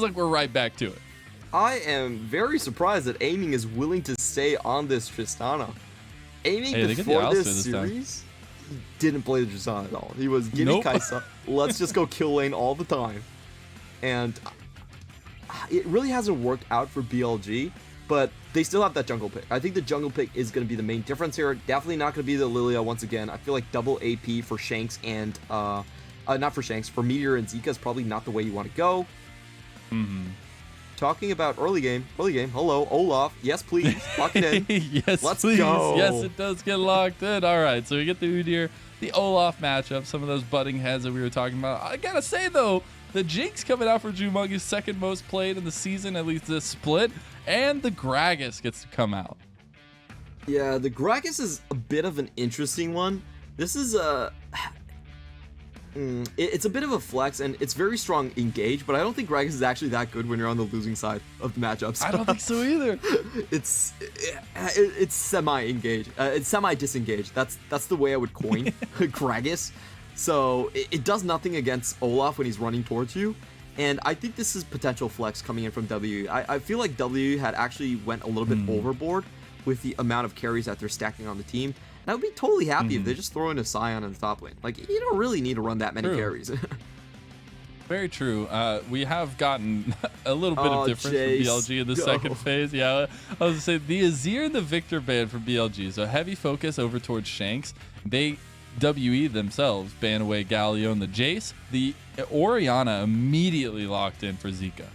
like we're right back to it. I am very surprised that Aiming is willing to stay on this Tristana. Aiming before this series didn't play the Tristana at all. He was, give me Kai'Sa, let's just go kill lane all the time. And it really hasn't worked out for BLG, but they still have that jungle pick. I think the jungle pick is going to be the main difference here. Definitely not going to be the Lilia once again. I feel like double AP for Shanks and, not for Shanks, for Meteor and Zeka is probably not the way you want to go. Talking about early game, hello, Olaf, yes please, lock it in. Yes, let's please. go. Yes, it does get locked in. All right, so we get the Udyr, the Olaf matchup, some of those butting heads that we were talking about. I gotta say though, the Jinx coming out for Jiumeng is second most played in the season, at least this split, and the Gragas gets to come out. Yeah, the Gragas is a bit of an interesting one. This is a... it's a bit of a flex, and it's very strong engage, but I don't think Gragas is actually that good when you're on the losing side of the matchups. I don't think so either. It's semi-engage. It's semi-disengage. That's the way I would coin Gragas. So it does nothing against Olaf when he's running towards you, and I think this is potential flex coming in from W. I feel like W had actually went a little bit overboard with the amount of carries that they're stacking on the team. And I would be totally happy if they just throw in a Scion in the top lane. Like, you don't really need to run that many carries. Very true. We have gotten a little bit of difference from BLG in the second phase. Yeah, I was going to say, the Azir and the Victor ban for BLG. So heavy focus over towards Shanks. They, WE themselves, ban away Galio and the Jace. The Orianna immediately locked in for Zeka.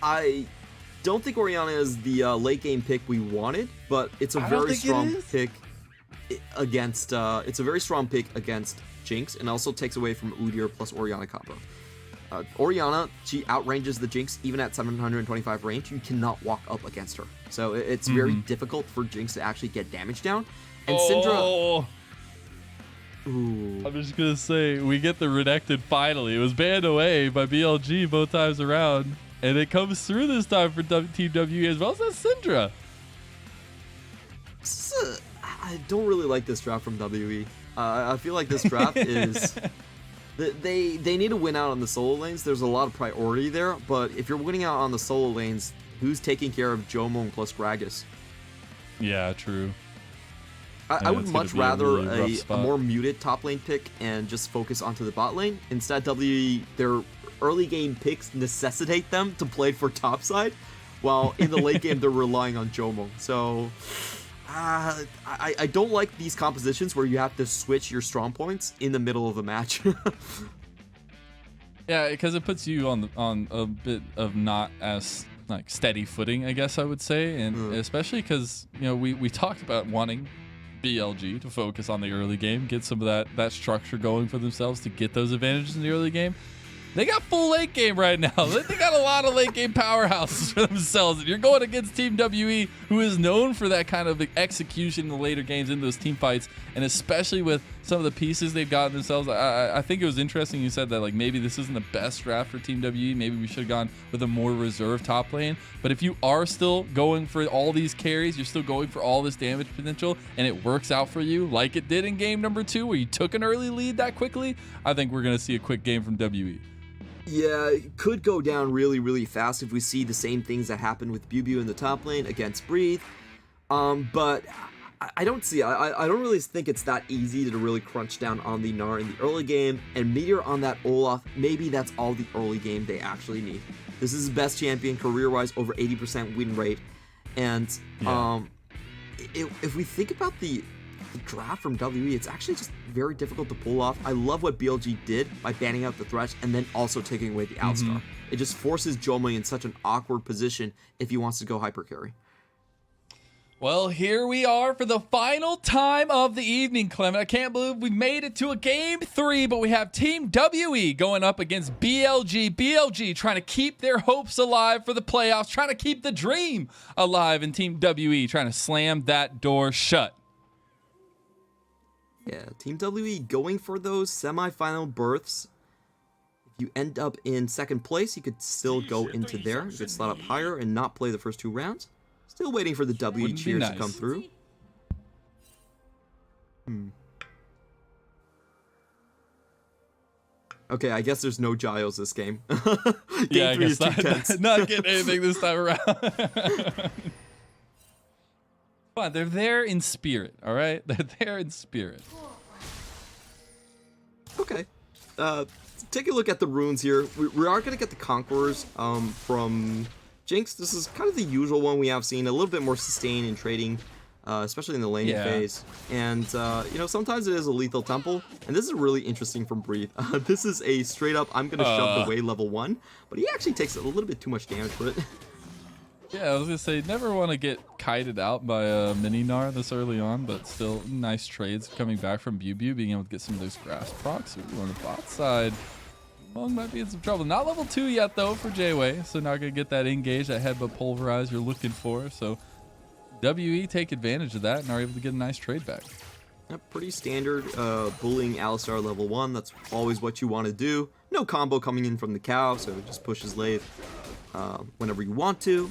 I don't think Orianna is the late game pick we wanted, but it's a very strong pick against it's a very strong pick against Jinx, and also takes away from Udyr plus Orianna combo. Orianna, she outranges the Jinx even at 725 range. You cannot walk up against her, so it's very difficult for Jinx to actually get damage down. And Syndra, I'm just gonna say, we get the Renekton finally. It was banned away by BLG both times around, and it comes through this time for Team WE as well as that Syndra. I don't really like this draft from WE. I feel like this draft is... They need to win out on the solo lanes. There's a lot of priority there, but if you're winning out on the solo lanes, who's taking care of Jiumeng plus Gragas? Yeah, true. I would much rather a more muted top lane pick and just focus onto the bot lane. Instead, WE, their early game picks necessitate them to play for top side, while in the late game they're relying on Jiumeng. So I don't like these compositions where you have to switch your strong points in the middle of a match. Yeah, because it puts you on a bit of not as like steady footing, I guess I would say, and especially because, you know, we talked about wanting BLG to focus on the early game, get some of that structure going for themselves to get those advantages in the early game. They got full late game right now. They got a lot of late game powerhouses for themselves. And you're going against Team WE, who is known for that kind of execution in the later games in those team fights, and especially with some of the pieces they've gotten themselves. I think it was interesting you said that, like, maybe this isn't the best draft for Team WE. Maybe we should have gone with a more reserved top lane. But if you are still going for all these carries, you're still going for all this damage potential, and it works out for you like it did in game number 2 where you took an early lead that quickly, I think we're going to see a quick game from WE. Yeah, it could go down really, really fast if we see the same things that happened with BiuBiu in the top lane against Breathe. But I don't see, I don't really think it's that easy to really crunch down on the Gnar in the early game, and Meteor on that Olaf, maybe that's all the early game they actually need. This is the best champion career-wise, over 80% win rate, and if we think about the draft from WE, it's actually just very difficult to pull off. I love what BLG did by banning out the Thresh and then also taking away the Alistar. It just forces Jiumeng in such an awkward position if he wants to go hyper carry. Well, here we are for the final time of the evening, Clement. I can't believe we made it to a game 3, but we have Team WE going up against BLG. BLG trying to keep their hopes alive for the playoffs, trying to keep the dream alive, and Team WE trying to slam that door shut. Yeah, Team WE going for those semi-final berths. If you end up in second place, you could still go into there. You could slot up higher and not play the first 2 rounds. Still waiting for the WE cheers to come through. Okay, I guess there's no Giles this game. Yeah, I Game 3 guess is too tense. not getting anything this time around. But they're there in spirit, all right? They're there in spirit. Okay. Take a look at the runes here. We are going to get the Conquerors from Jinx. This is kind of the usual one we have seen. A little bit more sustain in trading, especially in the laning phase. And, you know, sometimes it is a lethal temple. And this is really interesting from Breathe. This is a straight up, I'm going to shove the Wei level 1. But he actually takes a little bit too much damage for it. Yeah, I was going to say, never want to get kited out by a mini Gnar this early on, but still nice trades coming back from BiuBiu, being able to get some of those grass procs. Ooh, on the bot side, Jiumeng might be in some trouble. Not level 2 yet, though, for Jwei, so not going to get that engage, that headbutt pulverize you're looking for. So WE take advantage of that and are able to get a nice trade back. Yep, pretty standard bullying Alistar level 1. That's always what you want to do. No combo coming in from the cow, so just push his lathe whenever you want to.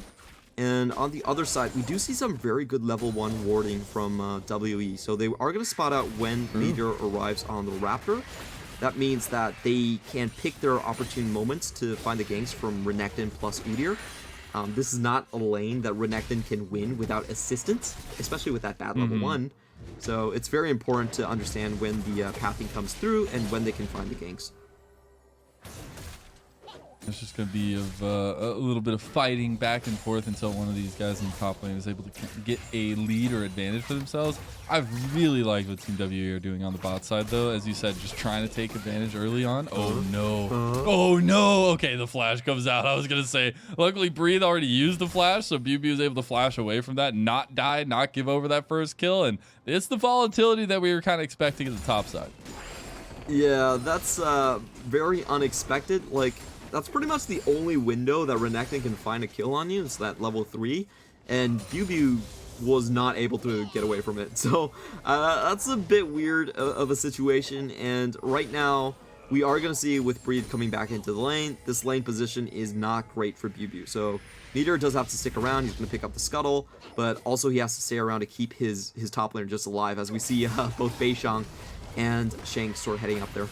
And on the other side, we do see some very good level 1 warding from WE. So they are going to spot out when Meteor arrives on the Raptor. That means that they can pick their opportune moments to find the ganks from Renekton plus Udyr. This is not a lane that Renekton can win without assistance, especially with that bad level 1. So it's very important to understand when the pathing comes through and when they can find the ganks. It's just going to be a little bit of fighting back and forth until one of these guys in the top lane is able to get a lead or advantage for themselves. I've really liked what Team WE are doing on the bot side, though. As you said, just trying to take advantage early on. Oh, no. Oh, no. Okay, the flash comes out. I was going to say, luckily, Breathe already used the flash, so BiuBiu was able to flash away from that, not die, not give over that first kill. And it's the volatility that we were kind of expecting at the top side. Yeah, that's very unexpected. Like, that's pretty much the only window that Renekton can find a kill on you. It's that level 3. And BiuBiu was not able to get away from it. So that's a bit weird of a situation. And right now, we are going to see with Breathe coming back into the lane, this lane position is not great for BiuBiu. So Meteor does have to stick around. He's going to pick up the scuttle. But also he has to stay around to keep his top laner just alive. As we see both Beishang and Shanks sort of heading up there.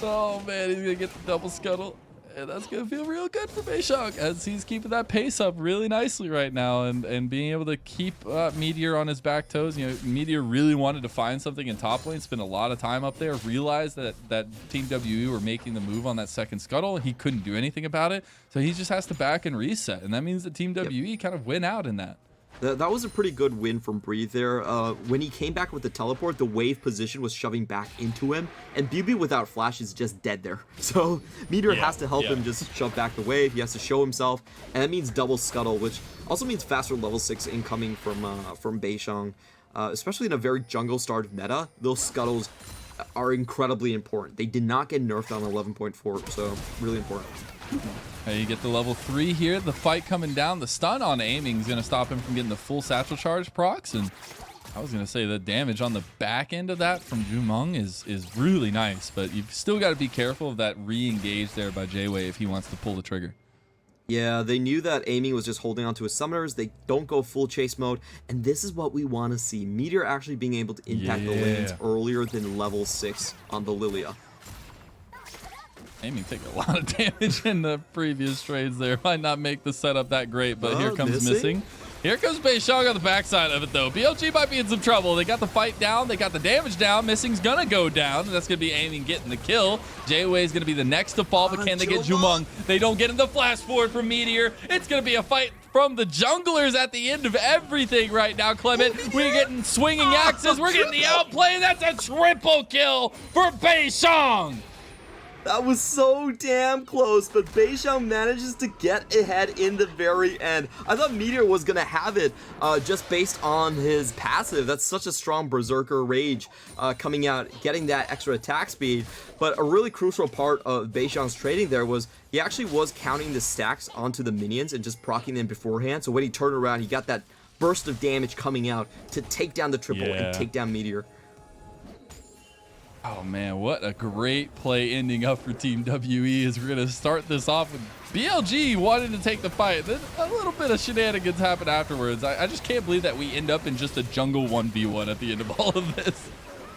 Oh, man, he's going to get the double scuttle. And that's going to feel real good for Beishang as he's keeping that pace up really nicely right now and being able to keep Meteor on his back toes. You know, Meteor really wanted to find something in top lane, spend a lot of time up there, realized that Team WE were making the move on that second scuttle. He couldn't do anything about it, so he just has to back and reset. And that means that Team WE kind of win out in that. That was a pretty good win from Breathe there. When he came back with the teleport, the wave position was shoving back into him, and BiuBiu without flash is just dead there. So Meteor has to help him just shove back the wave. He has to show himself, and that means double scuttle, which also means faster level 6 incoming from Beishang, especially in a very jungle-starved meta. Those scuttles are incredibly important. They did not get nerfed on 11.4, so really important. You get the level 3 here. The fight coming down. The stun on aiming is going to stop him from getting the full satchel charge procs. And I was going to say the damage on the back end of that from Jiumeng is really nice. But you've still got to be careful of that re-engage there by Jwei if he wants to pull the trigger. Yeah, they knew that aiming was just holding on to his summoners. They don't go full chase mode. And this is what we want to see. Meteor actually being able to impact the lanes earlier than level 6 on the Lilia. Aiming take a lot of damage in the previous trades there. Might not make the setup that great, but here comes missing. Here comes Beishang on the backside of it, though. BLG might be in some trouble. They got the fight down. They got the damage down. Missing's going to go down. That's going to be aiming getting the kill. Jwei is going to be the next to fall, but can they get Jiumeng? They don't get in the flash forward from Meteor. It's going to be a fight from the junglers at the end of everything right now, Clement. We're getting swinging axes. We're getting the outplay. That's a triple kill for Beishang. That was so damn close, but Beishang manages to get ahead in the very end. I thought Meteor was going to have it just based on his passive. That's such a strong Berserker Rage coming out, getting that extra attack speed. But a really crucial part of Beishang's trading there was he actually was counting the stacks onto the minions and just proccing them beforehand. So when he turned around, he got that burst of damage coming out to take down the triple and take down Meteor. Oh man, what a great play ending up for Team WE as we're going to start this off with BLG wanting to take the fight. Then a little bit of shenanigans happen afterwards. I just can't believe that we end up in just a jungle 1v1 at the end of all of this.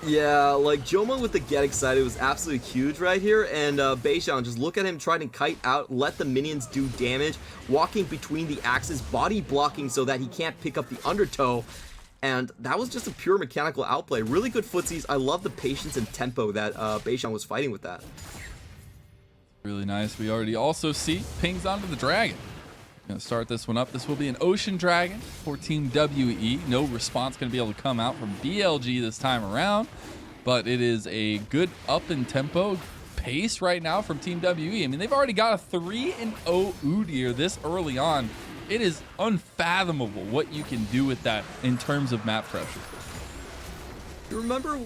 Yeah, like Jiumeng with the get excited was absolutely huge right here, and Beishang, just look at him trying to kite out, let the minions do damage, walking between the axes, body blocking so that he can't pick up the undertow, and that was just a pure mechanical outplay. Really good footsies. I love the patience and tempo that Beishang was fighting with that. Really nice. We already also see pings onto the dragon. Gonna start this one up. This will be an Ocean Dragon for Team WE. No response gonna be able to come out from BLG this time around, but it is a good up in tempo pace right now from Team WE. I mean, they've already got a 3-0 Udyr this early on. It is unfathomable what you can do with that in terms of map pressure. You remember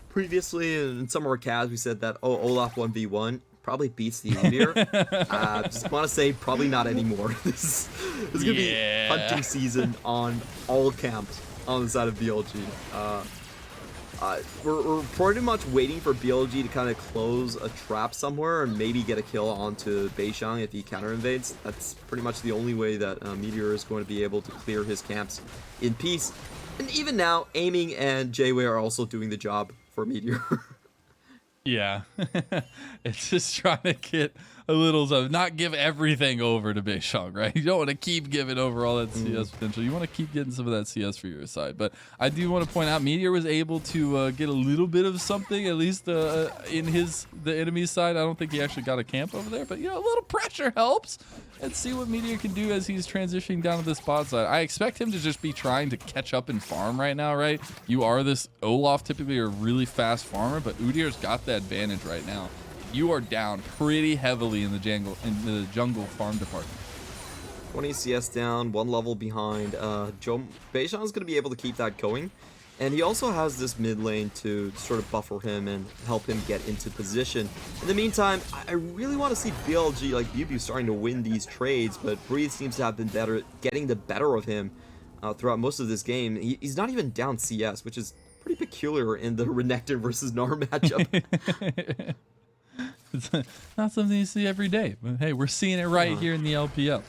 previously in some of our casts we said that Olaf 1v1 probably beats the Udyr. Just want to say probably not anymore. This is gonna be hunting season on all camps on the side of BLG. We're pretty much waiting for BLG to kind of close a trap somewhere and maybe get a kill onto Beishang if he counter invades. That's pretty much the only way that Meteor is going to be able to clear his camps in peace. And even now, Aiming and Jwei are also doing the job for Meteor. Yeah, it's just trying to get a little, not give everything over to Beishang, right? You don't want to keep giving over all that CS potential. You want to keep getting some of that CS for your side. But I do want to point out, Meteor was able to get a little bit of something, at least in the enemy's side. I don't think he actually got a camp over there, but you know, a little pressure helps. Let's see what Meteor can do as he's transitioning down to the spot side. I expect him to just be trying to catch up and farm right now, right? You are this Olaf, typically a really fast farmer, but Udyr's got the advantage right now. You are down pretty heavily in the jungle farm department. 20 CS down, 1 level behind. Beishang's going to be able to keep that going. And he also has this mid lane to sort of buffer him and help him get into position. In the meantime, I really want to see BLG, like BiuBiu, starting to win these trades, but Breathe seems to have been better at getting the better of him throughout most of this game. He's not even down CS, which is pretty peculiar in the Renekton versus Gnar matchup. It's not something you see every day, but hey, we're seeing it right here in the LPL.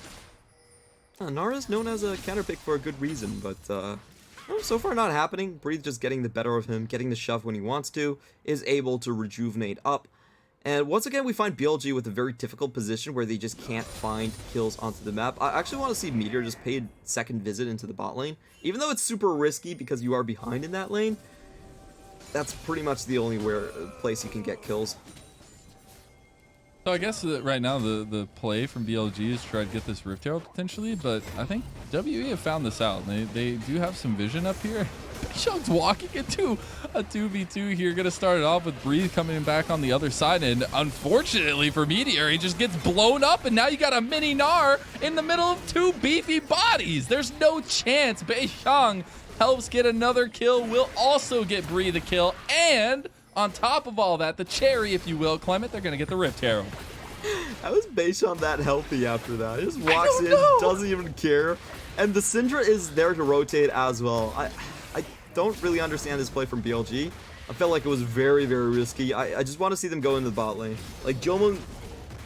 Gnar is known as a counterpick for a good reason, but so far not happening. Breathe just getting the better of him, getting the shove when he wants to, is able to rejuvenate up. And once again, we find BLG with a very difficult position where they just can't find kills onto the map. I actually want to see Meteor just pay a second visit into the bot lane. Even though it's super risky because you are behind in that lane, that's pretty much the only place you can get kills. So I guess that right now the play from BLG is to try to get this Rift Herald potentially, but I think WE have found this out. They do have some vision up here. Beishang's walking into a 2v2 here. Gonna start it off with Breathe coming back on the other side, and unfortunately for Meteor, he just gets blown up, and now you got a mini Gnar in the middle of 2 beefy bodies. There's no chance. Beishang helps get another kill, will also get Breathe a kill, and on top of all that, the cherry, if you will, Clement, they're going to get the Rift Herald. How is Beishang that healthy after that? He just walks in, doesn't even care. And the Syndra is there to rotate as well. I don't really understand this play from BLG. I felt like it was very, very risky. I just want to see them go into the bot lane. Like, Jiumeng,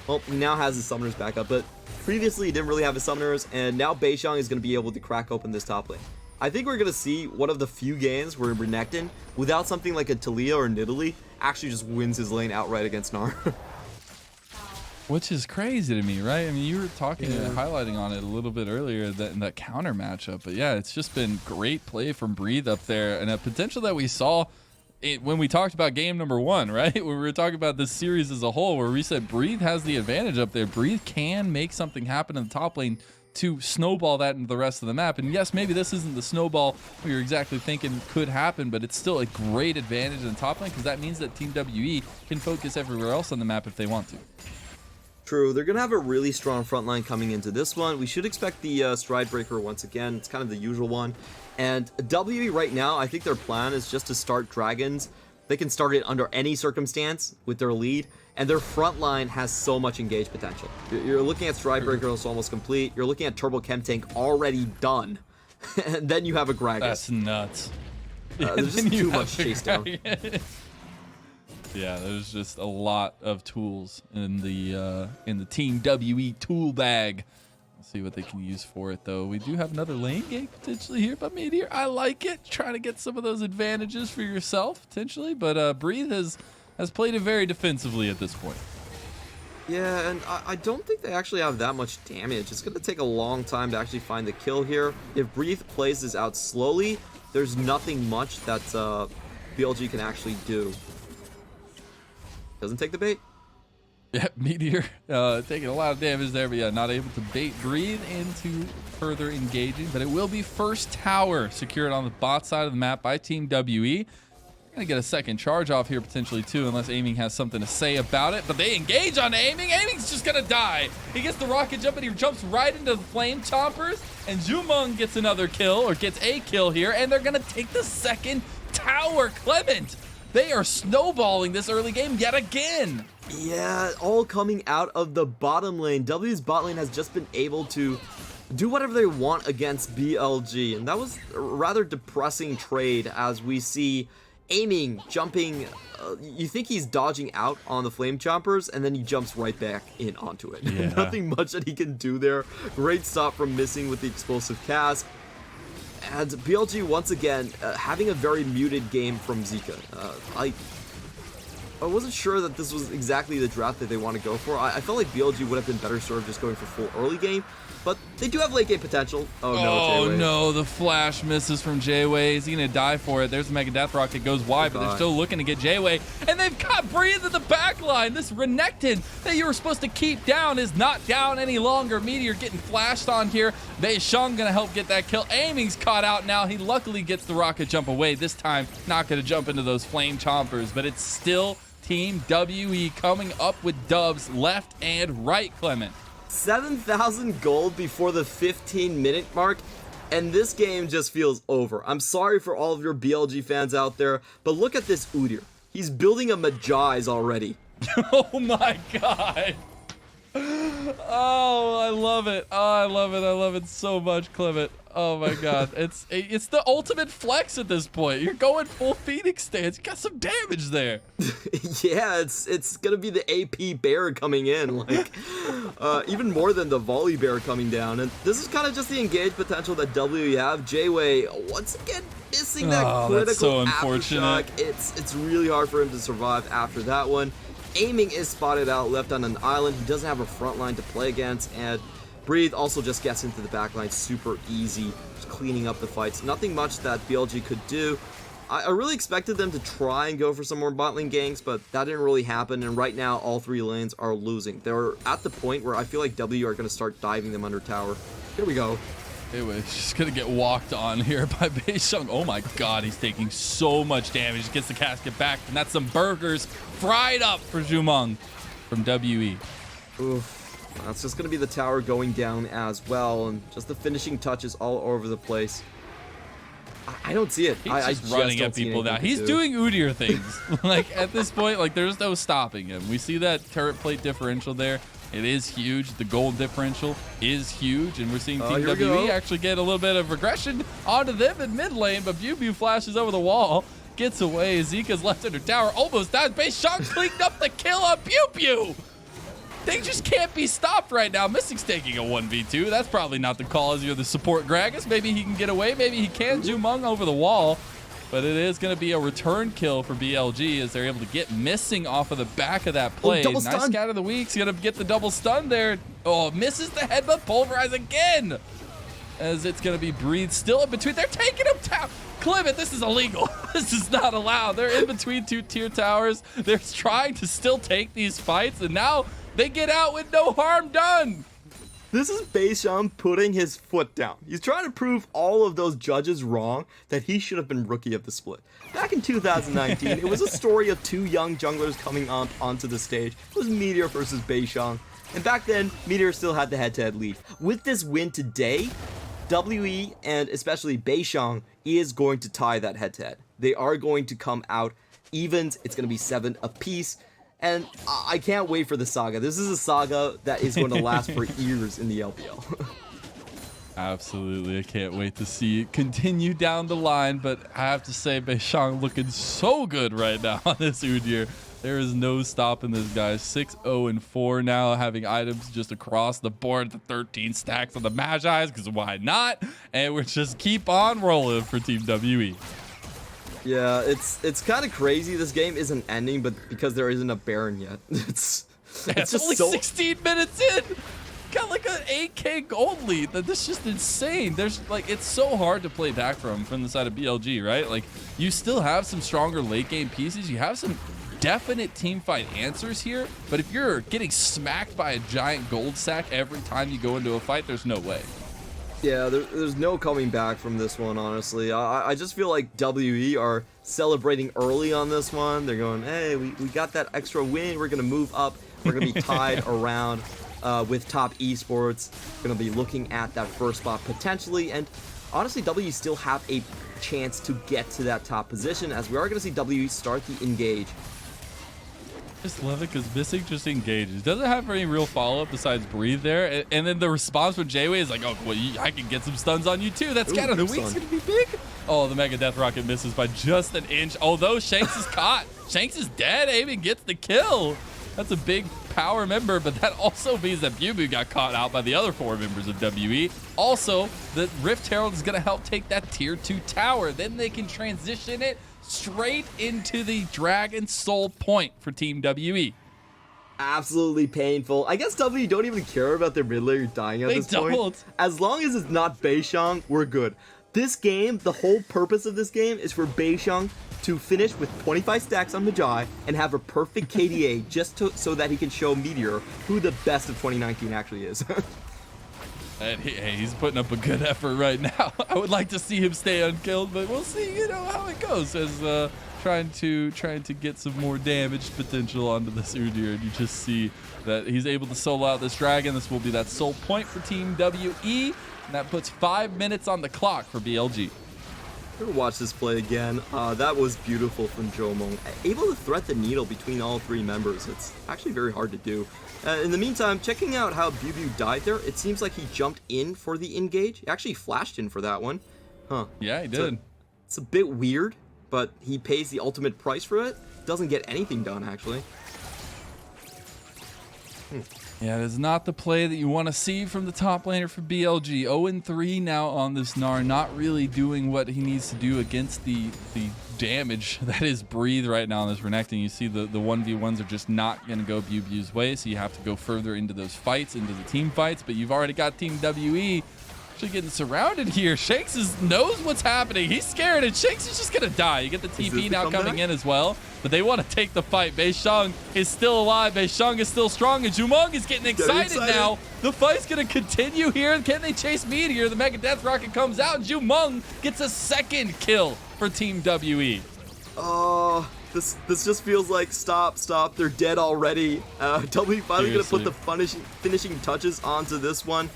well, he now has his summoners back up, but previously he didn't really have his summoners, and now Beishang is going to be able to crack open this top lane. I think we're going to see one of the few games where Renekton, without something like a Talia or Nidalee, actually just wins his lane outright against Gnar. Which is crazy to me, right? I mean, you were talking and highlighting on it a little bit earlier in that counter matchup. But yeah, it's just been great play from Breathe up there, and a potential that we saw when we talked about game number 1, right? When we were talking about this series as a whole, where we said Breathe has the advantage up there. Breathe can make something happen in the top lane to snowball that into the rest of the map. And yes, maybe this isn't the snowball we were exactly thinking could happen, but it's still a great advantage in the top lane, because that means that Team WE can focus everywhere else on the map if they want to. True, they're going to have a really strong front line coming into this one. We should expect the Stride Breaker once again. It's kind of the usual one. And WE right now, I think their plan is just to start Dragons. They can start it under any circumstance with their lead, and their front line has so much engaged potential. You're looking at Stride Breaker almost complete. You're looking at Turbo Chem Tank already done. And then you have a Gragas. That's nuts. There's just too much chase down. Yeah, there's just a lot of tools in the Team WE tool bag. See what they can use for it, though. We do have another lane gank potentially here by Meteor. I like it. Trying to get some of those advantages for yourself, potentially. But Breathe has played it very defensively at this point. Yeah, and I don't think they actually have that much damage. It's going to take a long time to actually find the kill here. If Breathe plays this out slowly, there's nothing much that BLG can actually do. Doesn't take the bait. Yeah, Meteor taking a lot of damage there, but yeah, not able to bait Breathe into further engaging. But it will be first tower secured on the bot side of the map by Team WE. Gonna get a second charge off here potentially too, unless Aiming has something to say about it. But they engage on Aiming. Aiming's just gonna die. He gets the rocket jump and he jumps right into the flame chompers. And Jiumeng gets another kill, or gets a kill here, and they're gonna take the second tower. Clement, they are snowballing this early game yet again. Yeah, all coming out of the bottom lane. W's bot lane has just been able to do whatever they want against BLG, and that was a rather depressing trade as we see Aiming, jumping, you think he's dodging out on the flame chompers, and then he jumps right back in onto it. Yeah. Nothing much that he can do there. Great stop from Missing with the explosive cast. And BLG once again having a very muted game from Zeka. I wasn't sure that this was exactly the draft that they want to go for. I felt like BLG would have been better served just going for full early game, but they do have late game potential. Oh no, Jwei. No, the flash misses from Jwei. Is he gonna die for it? There's the Mega Death Rocket, goes wide, but they're still looking to get Jwei. And they've got Breathe in the back line. This Renekton that you were supposed to keep down is not down any longer. Meteor getting flashed on here. Beishang gonna help get that kill. Aiming's caught out now. He luckily gets the rocket jump away. This time, not gonna jump into those flame chompers, but it's still Team WE coming up with dubs left and right, Clement. 7,000 gold before the 15-minute mark, and this game just feels over. I'm sorry for all of your BLG fans out there, but look at this Udyr. He's building a Magi's already. Oh my god. Oh, I love it. Oh, I love it. I love it so much, Clement. Oh my god. It's the ultimate flex at this point. You're going full Phoenix stance. You got some damage there. Yeah, it's gonna be the AP bear coming in, like even more than the volley bear coming down. And this is kind of just the engaged potential that W have. Jwei once again missing that critical aftershock. It's really hard for him to survive after that one. Aiming is spotted out, left on an island. He doesn't have a front line to play against, and Breathe also just gets into the back line super easy, just cleaning up the fights. Nothing much that BLG could do. I really expected them to try and go for some more bot lane ganks, but that didn't really happen, and right now all three lanes are losing. They're at the point where I feel like W are going to start diving them under tower. Here we go. Anyway, just going to get walked on here by Beishang. Oh my god, he's taking so much damage. Gets the casket back, and that's some burgers fried up for Jiumeng from WE. Oof. That's just going to be the tower going down as well, and just the finishing touches all over the place. I don't see it. He's just running at people now. He's doing Udyr things. Like, at this point, like, there's no stopping him. We see that turret plate differential there. It is huge. The gold differential is huge, and we're seeing Team WE actually get a little bit of regression onto them in mid lane, but BiuBiu flashes over the wall, gets away. Zeka's left under tower, almost dies. Beishang cleaned up the kill on BiuBiu. They just can't be stopped right now. Missing's taking a 1v2. That's probably not the call as you're the support Gragas. Maybe he can get away. Maybe he can. Jiumeng over the wall. But it is going to be a return kill for BLG as they're able to get Missing off of the back of that play. Nice scat of the week. He's going to get the double stun there. Oh, misses the headbutt. Pulverize again. As it's going to be Breathe still in between. They're taking him down. Clement, this is illegal. This is not allowed. They're in between two tier towers. They're trying to still take these fights. And now they get out with no harm done. This is Beishang putting his foot down. He's trying to prove all of those judges wrong, that he should have been rookie of the split. Back in 2019, it was a story of two young junglers coming onto the stage. It was Meteor versus Beishang. And back then, Meteor still had the head-to-head lead. With this win today, WE and especially Beishang is going to tie that head-to-head. They are going to come out evens. It's going to be 7 apiece. And I can't wait for the saga. This is a saga that is going to last for years in the LPL. Absolutely. I can't wait to see it continue down the line. But I have to say, Beishang looking so good right now on this Udyr. There is no stopping this guy. 6-0-4 now, having items just across the board. The 13 stacks on the Magi's, because why not? And we're just keep on rolling for Team WE. Yeah, it's kind of crazy. This game isn't ending, but because there isn't a Baron yet, it's just only 16 minutes in. Got like an 8k gold lead. That's just insane. There's like, it's so hard to play back from the side of BLG, right? Like, you still have some stronger late game pieces. You have some definite team fight answers here, but if you're getting smacked by a giant gold sack every time you go into a fight, there's no way. Yeah, there's no coming back from this one, honestly. I just feel like WE are celebrating early on this one. They're going, hey, we got that extra win. We're going to move up. We're going to be tied around with top esports. Going to be looking at that first spot potentially. And honestly, WE still have a chance to get to that top position, as we are going to see WE start the engage. Just love it because Missing just engages. Doesn't have any real follow-up besides breathe there. And then the response from Jwei is like, oh, well, I can get some stuns on you too. That's kind of the week's going to be big. Oh, the Mega Death Rocket misses by just an inch. Although Shanks is caught. Shanks is dead. Aiming gets the kill. That's a big power member, but that also means that BiuBiu got caught out by the other 4 members of WE. Also, the Rift Herald is going to help take that tier 2 tower. Then they can transition it straight into the Dragon Soul point for Team WE. Absolutely painful. I guess WE don't even care about their mid laner dying at this point. As long as it's not Beishang, we're good. This game, the whole purpose of this game is for Beishang to finish with 25 stacks on Mazel and have a perfect KDA just so that he can show Meteor who the best of 2019 actually is. And he's putting up a good effort right now. I would like to see him stay unkilled, but we'll see, how it goes as trying to get some more damage potential onto this Udyr. And you just see that he's able to solo out this dragon. This will be that soul point for Team WE, and that puts 5 minutes on the clock for BLG. We're gonna watch this play again. That was beautiful from Jiumeng. Able to thread the needle between all 3 members. It's actually very hard to do. In the meantime, checking out how BiuBiu died there, it seems like he jumped in for the engage. He actually flashed in for that one. Huh. Yeah, he did. It's a bit weird, but he pays the ultimate price for it. Doesn't get anything done, actually. Yeah, it is not the play that you want to see from the top laner for BLG. 0-3 now on this Gnar, not really doing what he needs to do against the damage that is breathe right now on this Renekton. You see the 1v1s are just not going to go BiuBiu's way, so you have to go further into those fights, into the team fights, but you've already got Team WE actually getting surrounded here. Shanks knows what's happening. He's scared, and Shanks is just going to die. You get the TP now coming in as well, but they want to take the fight. Beishang is still alive. Beishang is still strong, and Jiumeng is getting excited now. The fight's going to continue here. Can they chase Meteor? The Mega Death Rocket comes out, and Jiumeng gets a second kill for Team WE. Oh, this just feels like stop. They're dead already. WE finally going to put the finishing touches onto this one.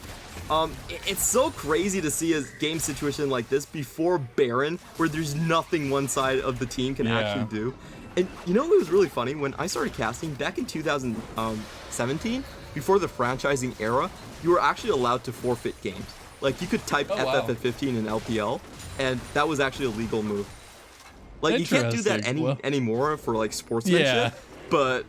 It's so crazy to see a game situation like this before Baron, where there's nothing one side of the team can actually do. And you know what was really funny? When I started casting back in 2017, before the franchising era, you were actually allowed to forfeit games. Like, you could type FF at 15 in LPL, and that was actually a legal move. Like, you can't do that anymore for, like, sportsmanship, but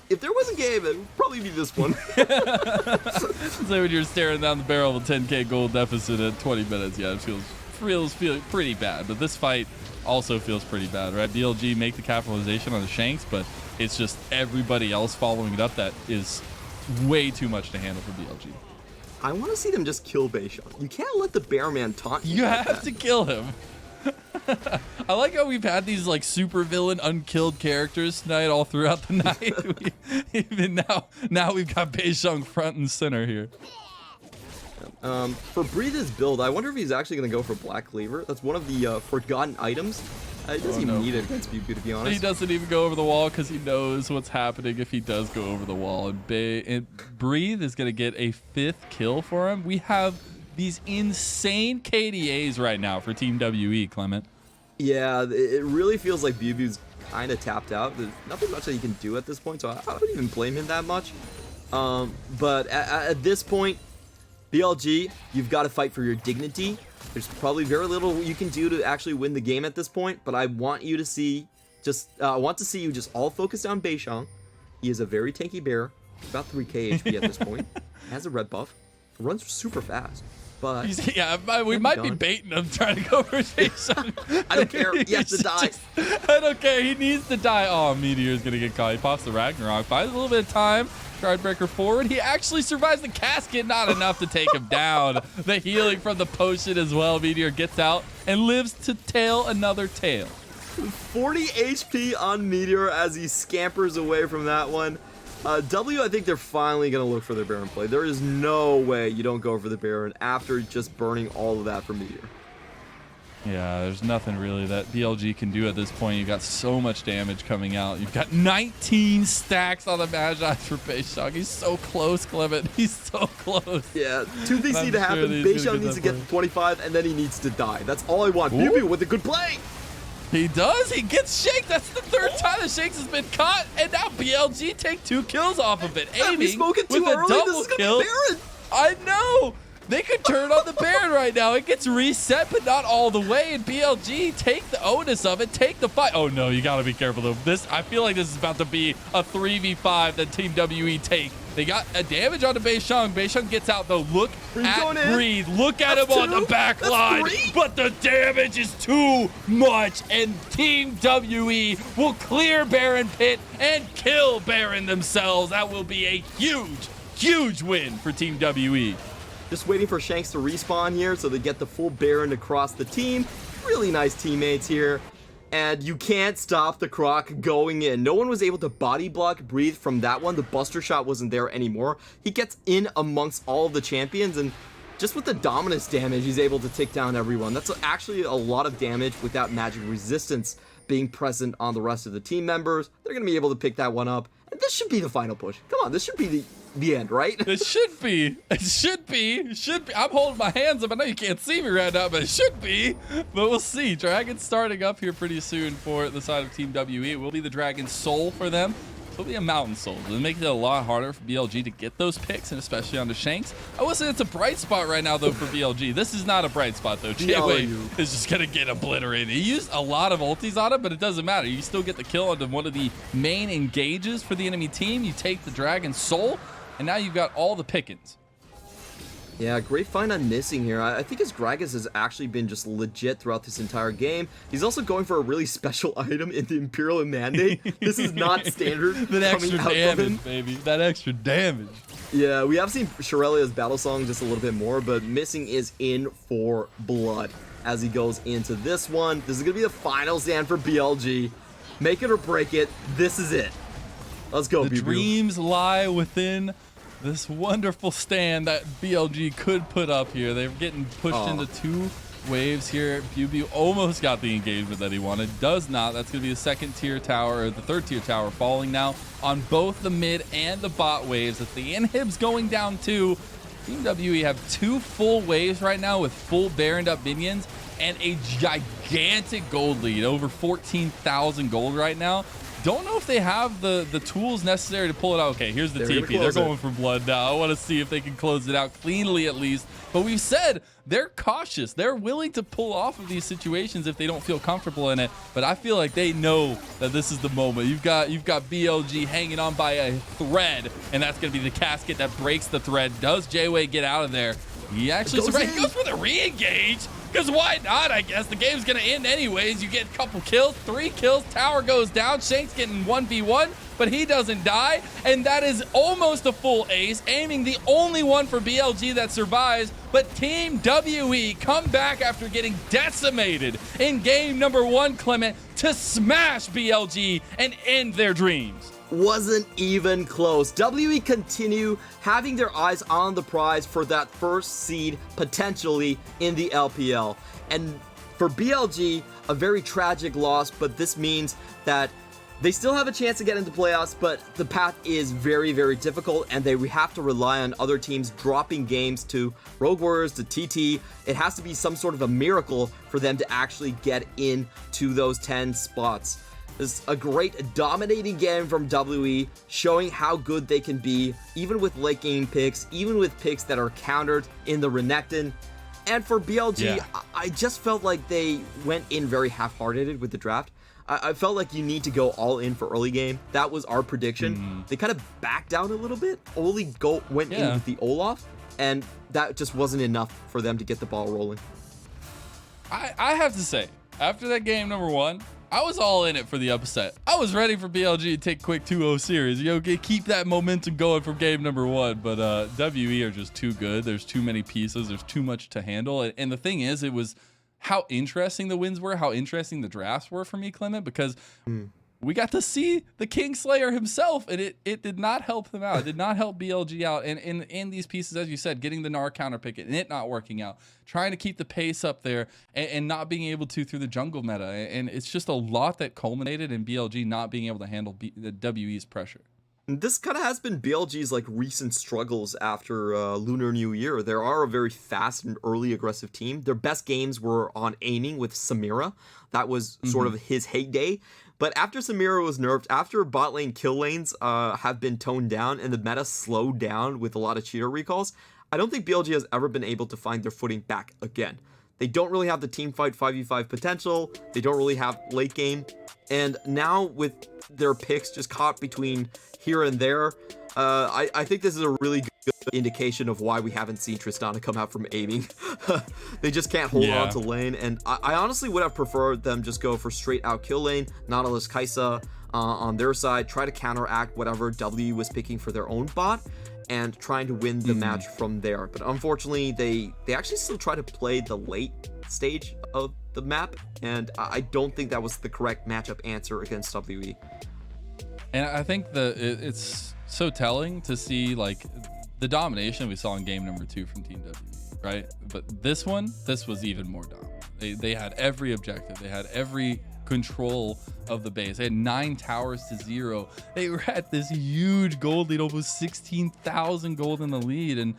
if there was a game, it would probably be this one. It's like when you're staring down the barrel of a 10k gold deficit at 20 minutes. Yeah, it feels pretty bad. But this fight also feels pretty bad, right? BLG make the capitalization on the Shanks, but it's just everybody else following it up that is way too much to handle for BLG. I want to see them just kill Beishang. You can't let the bear man taunt you. You have to kill him. I like how we've had these like super villain unkilled characters tonight all throughout the night. Even now we've got Beishang front and center here. For Breathe's build, I wonder if he's actually going to go for Black Cleaver. That's one of the forgotten items. He doesn't even need it against BiuBiu, to be honest. He doesn't even go over the wall because he knows what's happening if he does go over the wall. And Breathe is going to get a 5th kill for him. We have these insane KDAs right now for Team WE, Clement. Yeah, it really feels like BiuBiu's kind of tapped out. There's nothing much that he can do at this point, so I don't even blame him that much. But at this point, BLG, you've got to fight for your dignity. There's probably very little you can do to actually win the game at this point, but I want you to see Just I want to see you just all focus on Beishang. He is a very tanky bear, about 3k HP at this point. Has a red buff, runs super fast. But we might be baiting him trying to go for Beishang. I don't care. He has to die. I don't care. He needs to die. Oh, Meteor's gonna get caught. He pops the Ragnarok. Buys a little bit of time. Guardbreaker forward. He actually survives the casket. Not enough to take him down. The healing from the potion as well. Meteor gets out and lives to tail another tail. 40 HP on Meteor as he scampers away from that one. W, I think they're finally going to look for their Baron play. There is no way you don't go for the Baron after just burning all of that for Meteor. Yeah, there's nothing really that BLG can do at this point. You've got so much damage coming out. You've got 19 stacks on the Magi for Beishang. He's so close, Clement. He's so close. Yeah, two things need to happen. Beishang needs to get 25, and then he needs to die. That's all I want. BiuBiu with a good play. He does. He gets Shanks. That's the third time that Shanks has been caught, and now BLG take 2 kills off of it. Aiming with a double kill. I know. They could turn on the Baron right now. It gets reset, but not all the way. And BLG take the onus of it, take the fight. Oh no, you gotta be careful though. I feel like this is about to be a 3v5 that Team WE take. They got a damage onto Beishang. Beishang gets out though. Look at Breathe. Look at him on the back line. But the damage is too much. And Team WE will clear Baron Pit and kill Baron themselves. That will be a huge, huge win for Team WE. Just waiting for Shanks to respawn here so they get the full Baron across the team. Really nice teammates here. And you can't stop the Croc going in. No one was able to body block Breathe from that one. The Buster Shot wasn't there anymore. He gets in amongst all of the champions, and just with the dominance damage, he's able to take down everyone. That's actually a lot of damage without magic resistance being present on the rest of the team members. They're going to be able to pick that one up. And this should be the final push. Come on, this should be the end, right? It should be. It should be. It should be. I'm holding my hands up. I know you can't see me right now, but it should be. But we'll see. Dragon's starting up here pretty soon for the side of Team WE. It will be the Dragon Soul for them. It'll be a Mountain Soul. It'll make it a lot harder for BLG to get those picks, and especially onto Shanks. I would say it's a bright spot right now, though, for BLG. This is not a bright spot, though. Jwei is just going to get obliterated. He used a lot of ultis on it, but it doesn't matter. You still get the kill onto one of the main engages for the enemy team. You take the Dragon Soul, and now you've got all the pickings. Yeah, great find on missing here. I think his Gragas has actually been just legit throughout this entire game. He's also going for a really special item in the Imperial Mandate. This is not standard. That extra damage, baby. That extra damage. Yeah, we have seen Shirelia's battle song just a little bit more, but missing is in for blood as he goes into this one. This is going to be the final stand for BLG. Make it or break it. This is it. Let's go, The dreams lie within this wonderful stand that BLG could put up here. They're getting pushed into 2 waves here. BiuBiu almost got the engagement that he wanted. Does not. That's going to be the second tier tower, or the third tier tower falling now on both the mid and the bot waves. As the inhib's going down too. Team WE have 2 full waves right now with full Baroned up minions and a gigantic gold lead, over 14,000 gold right now. Don't know if they have the tools necessary to pull it out. Okay, here's the TP. They're going for blood now. I want to see if they can close it out cleanly at least. But we've said they're cautious. They're willing to pull off of these situations if they don't feel comfortable in it. But I feel like they know that this is the moment. You've got BLG hanging on by a thread, and that's going to be the casket that breaks the thread. Does Jwei get out of there? He actually survives. He goes for the re-engage. Because why not, I guess? The game's going to end anyways. You get a couple kills, 3 kills, tower goes down. Shanks getting 1v1, but he doesn't die. And that is almost a full ace, aiming the only one for BLG that survives. But Team WE come back after getting decimated in game number 1, Clement, to smash BLG and end their dreams. Wasn't even close. WE continue having their eyes on the prize for that first seed potentially in the LPL. And for BLG, a very tragic loss, but this means that they still have a chance to get into playoffs, but the path is very, very difficult, and they have to rely on other teams dropping games to Rogue Warriors, to TT. It has to be some sort of a miracle for them to actually get into those 10 spots. This is a great dominating game from WE, showing how good they can be, even with late game picks, even with picks that are countered in the Renekton. And for BLG, I just felt like they went in very half-hearted with the draft. I felt like you need to go all in for early game. That was our prediction. They kind of backed down a little bit. Only went in with the Olaf, and that just wasn't enough for them to get the ball rolling. I have to say, after that game number 1, I was all in it for the upset. I was ready for BLG to take quick 2-0 series. Keep that momentum going from game number 1. But WE are just too good. There's too many pieces. There's too much to handle. And the thing is, it was how interesting the wins were, how interesting the drafts were for me, Clement, because we got to see the Kingslayer himself, and it did not help them out. It did not help BLG out. And in these pieces, as you said, getting the Gnar counter pick and it not working out, trying to keep the pace up there and not being able to through the jungle meta. And it's just a lot that culminated in BLG not being able to handle the WE's pressure. This kind of has been BLG's like recent struggles after Lunar New Year. They are a very fast and early aggressive team. Their best games were on aiming with Samira. That was sort of his heyday. But after Samira was nerfed, after bot lane kill lanes have been toned down and the meta slowed down with a lot of cheater recalls, I don't think BLG has ever been able to find their footing back again. They don't really have the team fight 5v5 potential. They don't really have late game. And now with their picks just caught between here and there, I think this is a really good indication of why we haven't seen Tristana come out from aiming. They just can't hold on to lane. And I honestly would have preferred them just go for straight out kill lane, Nautilus Kai'Sa on their side, try to counteract whatever W was picking for their own bot, and trying to win the match from there. But unfortunately, they actually still try to play the late stage of the map, and I don't think that was the correct matchup answer against WE. And I think it's so telling to see like the domination we saw in game number 2 from Team WE, right? But this was even more dominant. They had every objective. They had every control of the base. They had 9 towers to 0. They were at this huge gold lead, almost 16,000 gold in the lead. And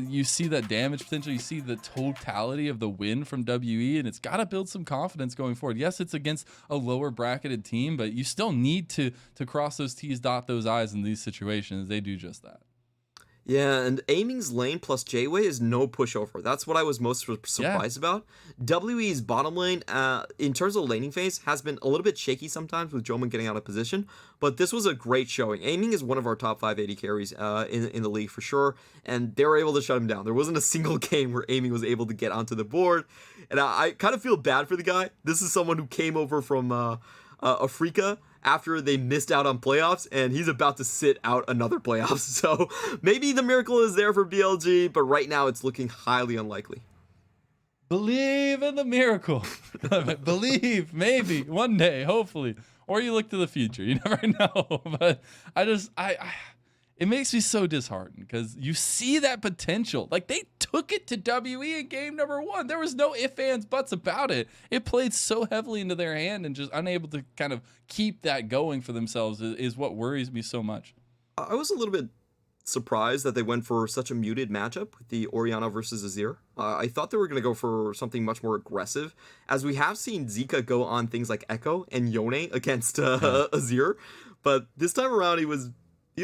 you see that damage potential. You see the totality of the win from WE, and it's got to build some confidence going forward. Yes, it's against a lower bracketed team, but you still need to cross those T's, dot those I's in these situations. They do just that. Yeah, and aiming's lane plus Jwei is no pushover. That's what I was most surprised about. WE's bottom lane, in terms of laning phase, has been a little bit shaky sometimes with Jiumeng getting out of position, but this was a great showing. Aiming is one of our top 5 AD carries in the league for sure, and they were able to shut him down. There wasn't a single game where aiming was able to get onto the board, and I kind of feel bad for the guy. This is someone who came over from Africa after they missed out on playoffs, and he's about to sit out another playoffs. So maybe the miracle is there for BLG, but right now it's looking highly unlikely. Believe in the miracle. Believe, maybe, one day, hopefully. Or you look to the future. You never know. But it makes me so disheartened because you see that potential. Like, they took it to WE in game number 1. There was no ifs, ands, buts about it. It played so heavily into their hand, and just unable to kind of keep that going for themselves is what worries me so much. I was a little bit surprised that they went for such a muted matchup with the Orianna versus Udyr. I thought they were going to go for something much more aggressive, as we have seen Zeka go on things like Echo and Yone against Udyr. But this time around, he was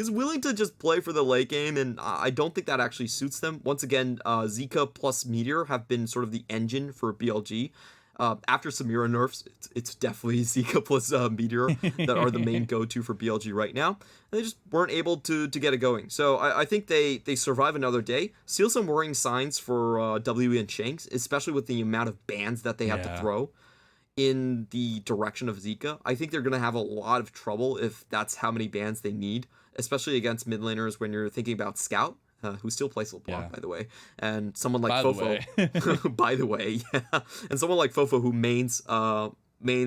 willing to just play for the late game, and I don't think that actually suits them. Once again, Zeka plus Meteor have been sort of the engine for BLG. After Samira nerfs, it's definitely Zeka plus Meteor that are the main go-to for BLG right now. And they just weren't able to get it going. So I think they survive another day. Still some worrying signs for WE and Shanks, especially with the amount of bans that they have to throw in the direction of Zeka. I think they're going to have a lot of trouble if that's how many bans they need, especially against mid laners when you're thinking about Scout, who still plays LeBlanc, by the way, and someone like Fofo, by the way, and someone like Fofo who mains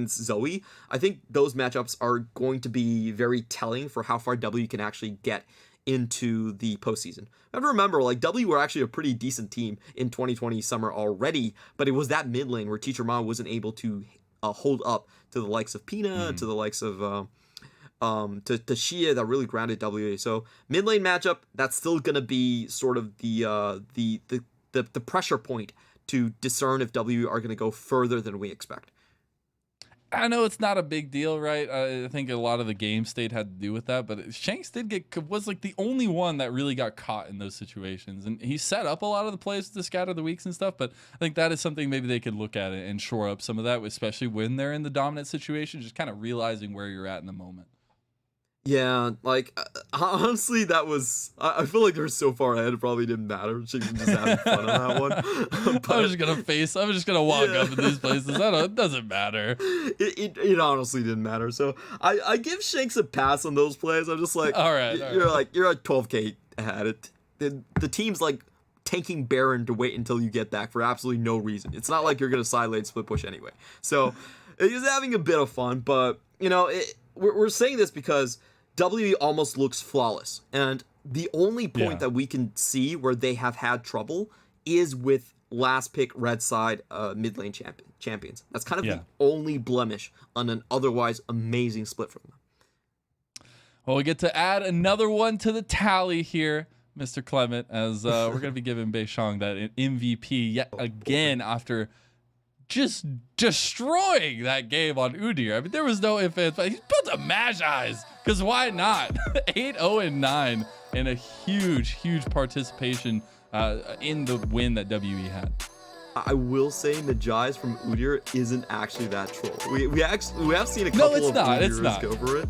Zoe. I think those matchups are going to be very telling for how far W can actually get into the postseason. I have to remember, like, W were actually a pretty decent team in 2020 summer already, but it was that mid lane where Teacher Ma wasn't able to hold up to the likes of Pina, to the likes of to Shia that really grounded WA. So mid lane matchup, that's still gonna be sort of the pressure point to discern if W are gonna go further than we expect. I know it's not a big deal, right? I think a lot of the game state had to do with that, but Shanks was like the only one that really got caught in those situations, and he set up a lot of the plays to scatter the weaks and stuff. But I think that is something maybe they could look at it and shore up some of that, especially when they're in the dominant situation, just kind of realizing where you're at in the moment. Yeah, like honestly, that was. I feel like they're so far ahead, it probably didn't matter. Shanks was just having fun on that one. But, I'm just gonna walk up in these places. It doesn't matter. It honestly didn't matter. So I give Shanks a pass on those plays. I'm just like, all right, you're at 12k ahead. The team's like tanking Baron to wait until you get back for absolutely no reason. It's not like you're gonna side lane split push anyway. So he's having a bit of fun, but we're saying this because WE almost looks flawless, and the only point that we can see where they have had trouble is with last pick red side mid lane champions. That's kind of the only blemish on an otherwise amazing split from them. Well, we get to add another one to the tally here, Mr. Clement, as we're going to be giving Beishang that MVP yet again after just destroying that game on Udyr. I mean, there was no ifs, ands, but he's built a Magi eyes, because why not? 8-0-9 and a huge participation in the win that WE had. I will say Magi's from Udyr isn't actually that troll. We have seen a couple of Udyrs go for it.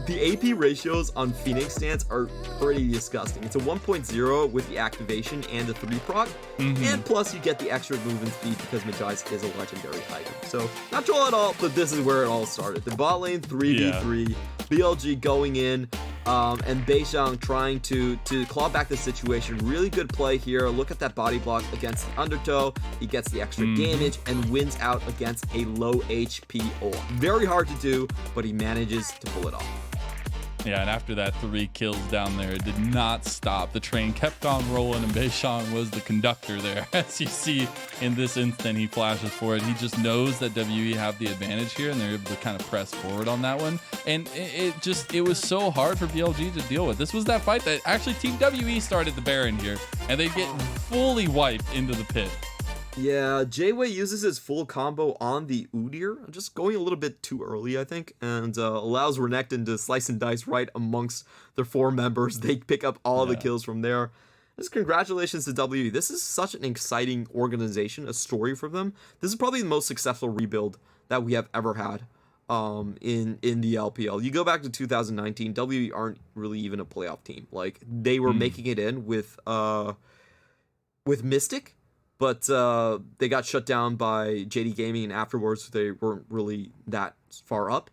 The AP ratios on Phoenix stance are pretty disgusting. It's a 1.0 with the activation and the 3 proc, and plus you get the extra movement speed because Magi's is a legendary item. So not troll at all, but this is where it all started. The bot lane 3v3, BLG going in, and Beishang trying to claw back the situation. Really good play here. Look at that body block against the undertow. He gets the extra damage and wins out against a low HP Olaf. Very hard to do, but he manages to pull it off. Yeah, and after that 3 kills down there, it did not stop. The train kept on rolling, and Beishang was the conductor there. As you see in this instant, he flashes for it. He just knows that WE have the advantage here, and they're able to kind of press forward on that one. And it was so hard for BLG to deal with. This was that fight that actually Team WE started the Baron here, and they get fully wiped into the pit. Yeah, Jwei uses his full combo on the Udyr, just going a little bit too early, I think, and allows Renekton to slice and dice right amongst their 4 members. They pick up all the kills from there. Just congratulations to WE. This is such an exciting organization, a story for them. This is probably the most successful rebuild that we have ever had in the LPL. You go back to 2019, WE aren't really even a playoff team. Like, they were making it in with Mystic, but they got shut down by JD Gaming, and afterwards they weren't really that far up.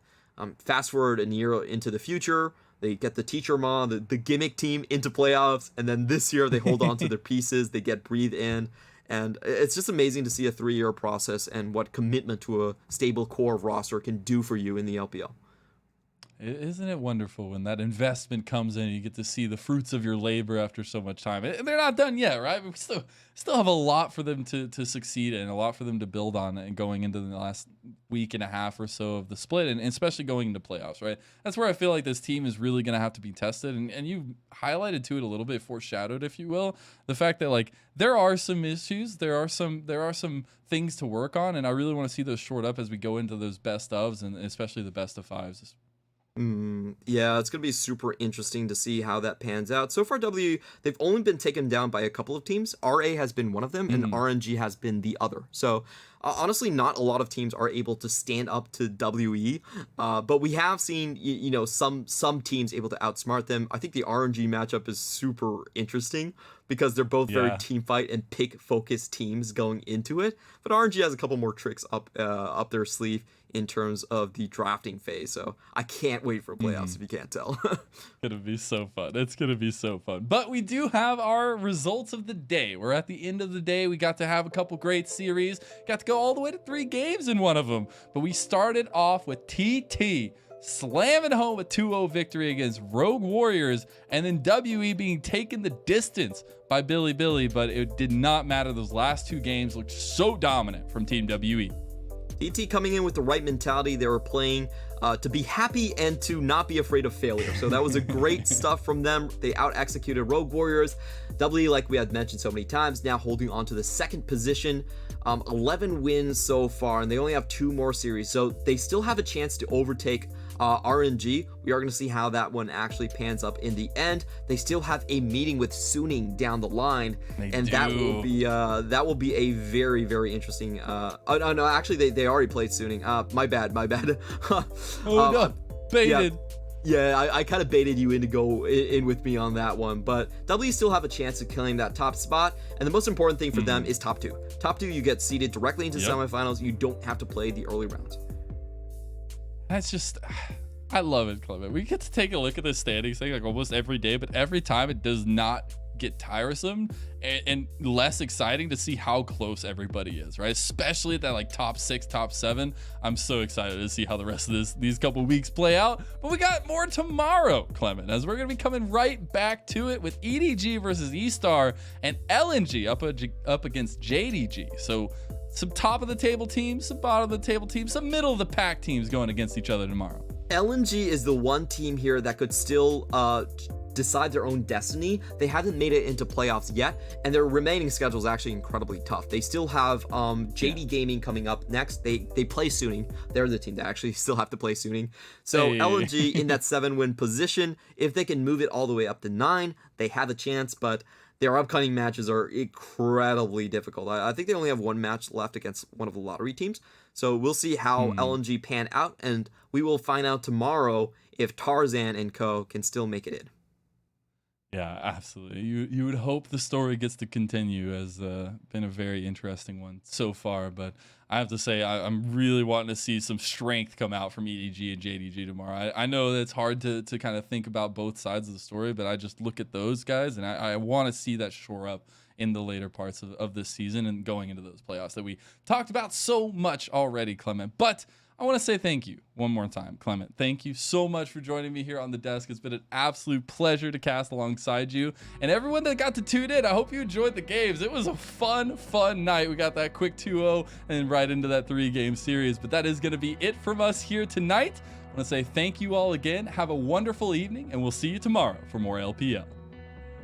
Fast forward a year into the future, they get the teacher mom, the gimmick team into playoffs, and then this year they hold on to their pieces, they get Breathe in, and it's just amazing to see a 3-year process and what commitment to a stable core roster can do for you in the LPL. Isn't it wonderful when that investment comes in and you get to see the fruits of your labor after so much time? And they're not done yet, right? We still have a lot for them to succeed in, a lot for them to build on, and going into the last week and a half or so of the split, and especially going into playoffs, right? That's where I feel like this team is really going to have to be tested. And you highlighted to it a little bit, foreshadowed, if you will, the fact that like there are some issues, there are some things to work on, and I really want to see those shored up as we go into those best ofs, and especially the best of 5s. Yeah, it's going to be super interesting to see how that pans out. So far, they've only been taken down by a couple of teams. RA has been one of them, and RNG has been the other. So honestly, not a lot of teams are able to stand up to WE, but we have seen some teams able to outsmart them. I think the RNG matchup is super interesting because they're both very team fight and pick focused teams going into it. But RNG has a couple more tricks up their sleeve in terms of the drafting phase. So I can't wait for playoffs if you can't tell. It's gonna be so fun. It's gonna be so fun. But we do have our results of the day. We're at the end of the day. We got to have a couple great series. Got to go all the way to 3 games in one of them. But we started off with TT slamming home a 2-0 victory against Rogue Warriors, and then WE being taken the distance by Bilibili, but it did not matter. Those last 2 games looked so dominant from Team WE. DT coming in with the right mentality. They were playing to be happy and to not be afraid of failure. So that was a great stuff from them. They out-executed Rogue Warriors. W, like we had mentioned so many times, now holding on to the second position. 11 wins so far, and they only have 2 more series. So they still have a chance to overtake RNG. We are going to see how that one actually pans up in the end. They still have a meeting with Suning down the line, that will be a very, very interesting. Oh no, actually they already played Suning. My bad. Baited. Yeah, I kind of baited you in to go in with me on that one, but W still have a chance of killing that top spot, and the most important thing for them is top 2. Top 2, you get seeded directly into semifinals. You don't have to play the early rounds. That's just, I love it, Clement. We get to take a look at this standings thing like almost every day, but every time it does not get tiresome and less exciting to see how close everybody is, right? Especially at that like top 6, top 7. I'm so excited to see how the rest of these couple weeks play out. But we got more tomorrow, Clement, as we're gonna be coming right back to it with EDG versus E-Star and LNG up against JDG. So some top of the table teams, some bottom of the table teams, some middle of the pack teams going against each other tomorrow. LNG is the one team here that could still decide their own destiny. They haven't made it into playoffs yet, and their remaining schedule is actually incredibly tough. They still have JD Gaming coming up next. They play Suning. They're the team that actually still have to play Suning. So LNG in that 7-win position. If they can move it all the way up to 9, they have a chance, but their upcoming matches are incredibly difficult. I think they only have 1 match left against one of the lottery teams. So we'll see how LNG pan out, and we will find out tomorrow if Tarzan and co can still make it in. Yeah, absolutely. You would hope the story gets to continue, as been a very interesting one so far. But I have to say, I'm really wanting to see some strength come out from EDG and JDG tomorrow. I know that it's hard to kind of think about both sides of the story, but I just look at those guys, and I want to see that shore up in the later parts of this season and going into those playoffs that we talked about so much already, Clement. But I want to say thank you one more time, Clement. Thank you so much for joining me here on the desk. It's been an absolute pleasure to cast alongside you. And everyone that got to tune in, I hope you enjoyed the games. It was a fun night. We got that quick 2-0 and right into that 3-game series. But that is going to be it from us here tonight. I want to say thank you all again. Have a wonderful evening, and we'll see you tomorrow for more LPL.